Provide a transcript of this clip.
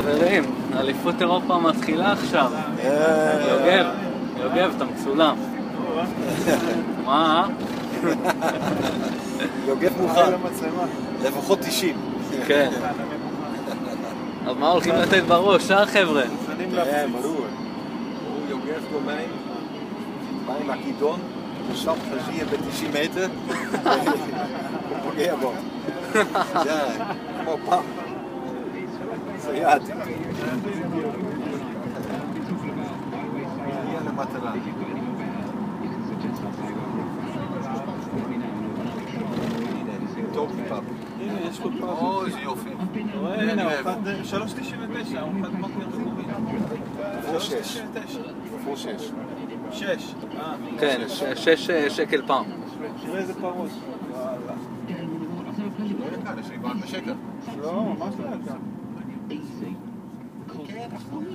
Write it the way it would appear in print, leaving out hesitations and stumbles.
חברים, אליפות אירופה מתחילה עכשיו. יוגב, אתה מצולם. מה? יוגב מוכן. לפחות 90. כן. אז מה הולכים לתת בראש, חבר'ה? כן, ברור. הוא יוגב דומיין, בא עם הכידון, שם חזייה ב-90 מטר, הוא פוגע בו. זה כמו פעם. זה יד. הגיע למטרה. טוב פעם. הנה, יש לו פעם. אוי, זה יופי. הנה, הוא 3.99, הוא אחד מוקר חובי. 6. 6. כן, 6 שקל פעם. תראה איזה פרות. יש לי בעל בשקל. לא, ממש לא יקר. כן, נכון.